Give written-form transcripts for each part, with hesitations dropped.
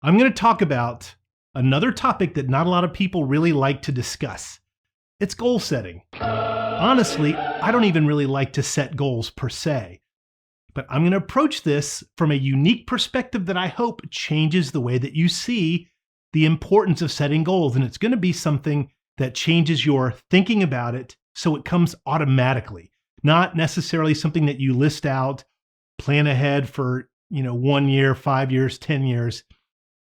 I'm going to talk about another topic that not a lot of people really like to discuss. It's goal setting. Honestly, I don't even really like to set goals per se, but I'm going to approach this from a unique perspective that I hope changes the way that you see the importance of setting goals. And it's going to be something that changes your thinking about it so it comes automatically, not necessarily something that you list out, plan ahead for 1 year, 5 years, 10 years,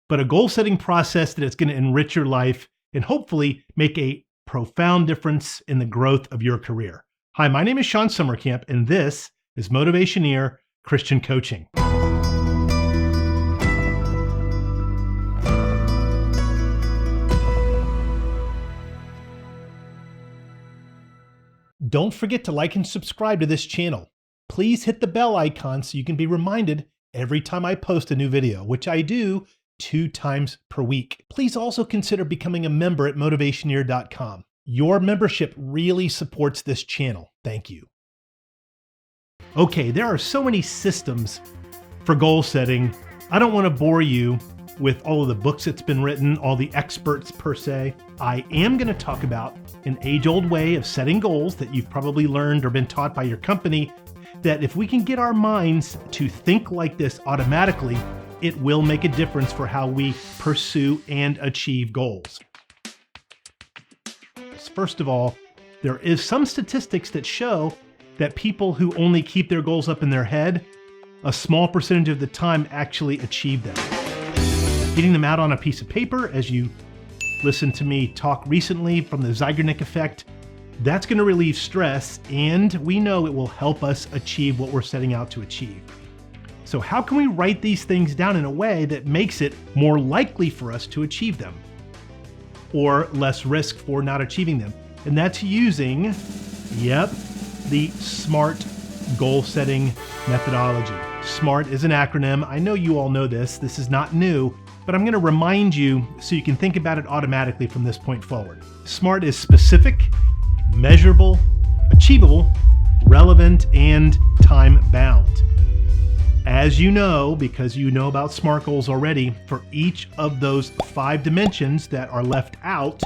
but a goal setting process that is going to enrich your life and hopefully make a profound difference in the growth of your career. Hi, my name is Shawn Sommerkamp, and this is Motivationeer Christian Coaching. Don't forget to like and subscribe to this channel. Please hit the bell icon so you can be reminded every time I post a new video, which I do 2 times per week. Please also consider becoming a member at motivationeer.com. Your membership really supports this channel. Thank you. Okay, there are so many systems for goal setting. I don't want to bore you with all of the books that's been written, all the experts per se. I am going to talk about an age-old way of setting goals that you've probably learned or been taught by your company, that if we can get our minds to think like this automatically, it will make a difference for how we pursue and achieve goals. First of all, there is some statistics that show that people who only keep their goals up in their head, a small percentage of the time actually achieve them. Getting them out on a piece of paper, as you listened to me talk recently from the Zeigarnik effect, that's going to relieve stress, and we know it will help us achieve what we're setting out to achieve. So how can we write these things down in a way that makes it more likely for us to achieve them, or less risk for not achieving them? And that's using, the SMART goal setting methodology. SMART is an acronym. I know you all know this. This is not new, but I'm going to remind you so you can think about it automatically from this point forward. SMART is specific, measurable, achievable, relevant, and time-bound. As you know, because you know about SMART goals already, for each of those 5 dimensions that are left out,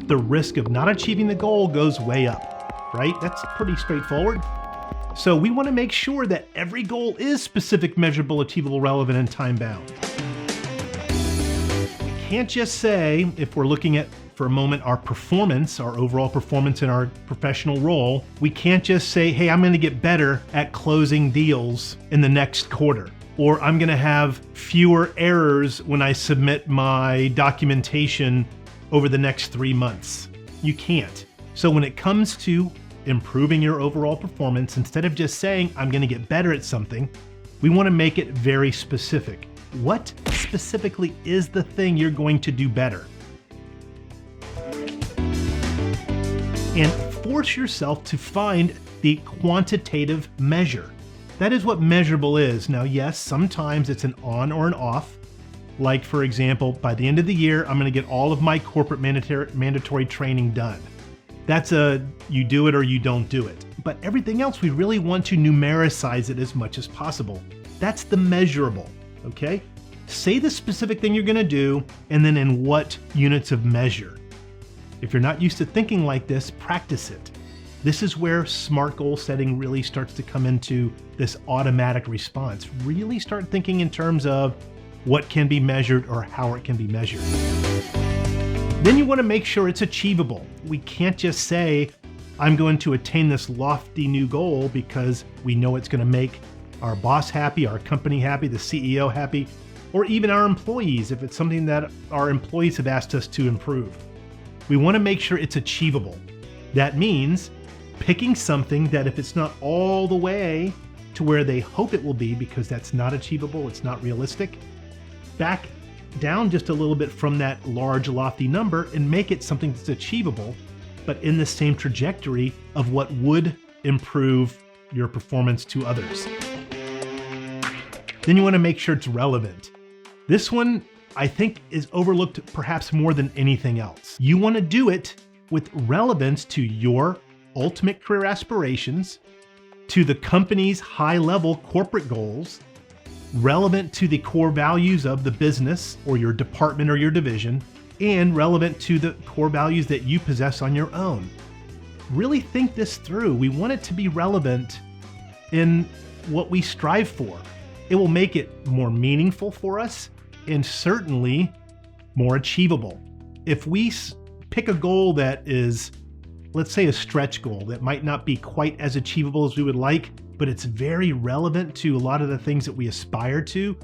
the risk of not achieving the goal goes way up, right? That's pretty straightforward. So we want to make sure that every goal is specific, measurable, achievable, relevant, and time-bound. We can't just say, if we're looking at, for a moment, our performance, our overall performance in our professional role, we can't just say, hey, I'm going to get better at closing deals in the next quarter, or I'm going to have fewer errors when I submit my documentation over the next 3 months. You can't. So when it comes to improving your overall performance, instead of just saying, I'm going to get better at something, we want to make it very specific. What specifically is the thing you're going to do better? And force yourself to find the quantitative measure. That is what measurable is. Now, yes, sometimes it's an on or an off. Like, for example, by the end of the year, I'm going to get all of my corporate mandatory training done. That's a you do it or you don't do it. But everything else, we really want to numericize it as much as possible. That's the measurable, okay? Say the specific thing you're going to do, and then in what units of measure. If you're not used to thinking like this, practice it. This is where SMART goal setting really starts to come into this automatic response. Really start thinking in terms of what can be measured or how it can be measured. Then you want to make sure it's achievable. We can't just say, I'm going to attain this lofty new goal because we know it's going to make our boss happy, our company happy, the CEO happy, or even our employees if it's something that our employees have asked us to improve. We want to make sure it's achievable. That means picking something that if it's not all the way to where they hope it will be, because that's not achievable, it's not realistic, back down just a little bit from that large, lofty number and make it something that's achievable, but in the same trajectory of what would improve your performance to others. Then you want to make sure it's relevant. This one, I think, is overlooked perhaps more than anything else. You want to do it with relevance to your ultimate career aspirations, to the company's high-level corporate goals, relevant to the core values of the business or your department or your division, and relevant to the core values that you possess on your own. Really think this through. We want it to be relevant in what we strive for. It will make it more meaningful for us and certainly more achievable. If we pick a goal that is, let's say, a stretch goal that might not be quite as achievable as we would like, but it's very relevant to a lot of the things that we aspire to,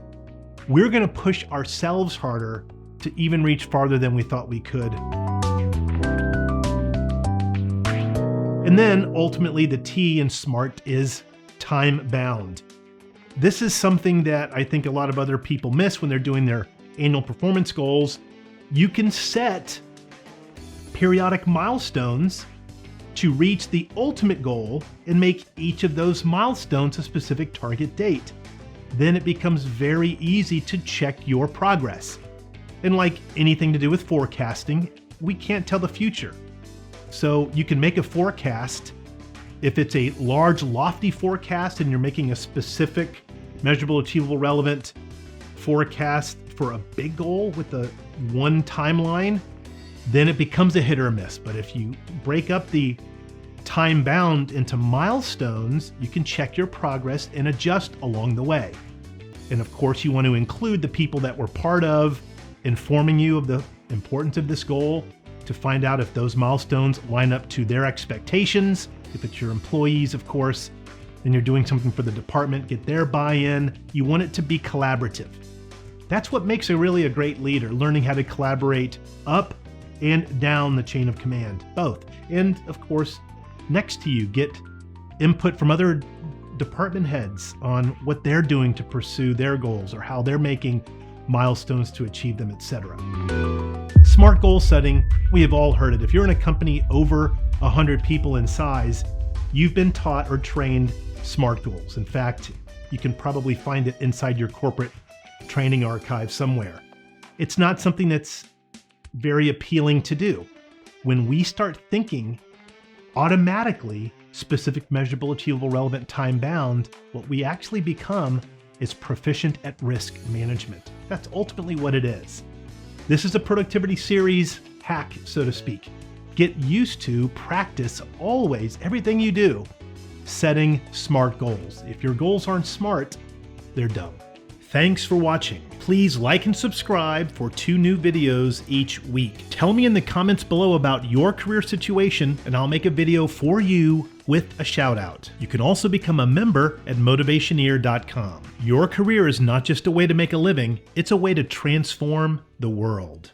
we're going to push ourselves harder to even reach farther than we thought we could. And then ultimately the T in SMART is time bound. This is something that I think a lot of other people miss when they're doing their annual performance goals. You can set periodic milestones to reach the ultimate goal and make each of those milestones a specific target date. Then it becomes very easy to check your progress. And like anything to do with forecasting, we can't tell the future. So you can make a forecast. If it's a large, lofty forecast and you're making a specific, measurable, achievable, relevant forecast for a big goal with a one timeline, then it becomes a hit or a miss. But if you break up the time bound into milestones, you can check your progress and adjust along the way. And of course, you want to include the people that were part of informing you of the importance of this goal to find out if those milestones line up to their expectations. If it's your employees, of course, then you're doing something for the department, get their buy-in. You want it to be collaborative. That's what makes a great leader, learning how to collaborate up and down the chain of command, both. And of course, next to you, get input from other department heads on what they're doing to pursue their goals or how they're making milestones to achieve them, etc. SMART goal setting, we have all heard it. If you're in a company over 100 people in size, you've been taught or trained SMART goals. In fact, you can probably find it inside your corporate training archive somewhere. It's not something that's very appealing to do. When we start thinking automatically specific, measurable, achievable, relevant, time bound, what we actually become is proficient at risk management. That's ultimately what it is. This is a productivity series hack, so to speak. Get used to, practice always, everything you do, setting SMART goals. If your goals aren't SMART, they're dumb. Thanks for watching. Please like and subscribe for 2 new videos each week. Tell me in the comments below about your career situation and I'll make a video for you with a shout out. You can also become a member at motivationeer.com. Your career is not just a way to make a living, it's a way to transform the world.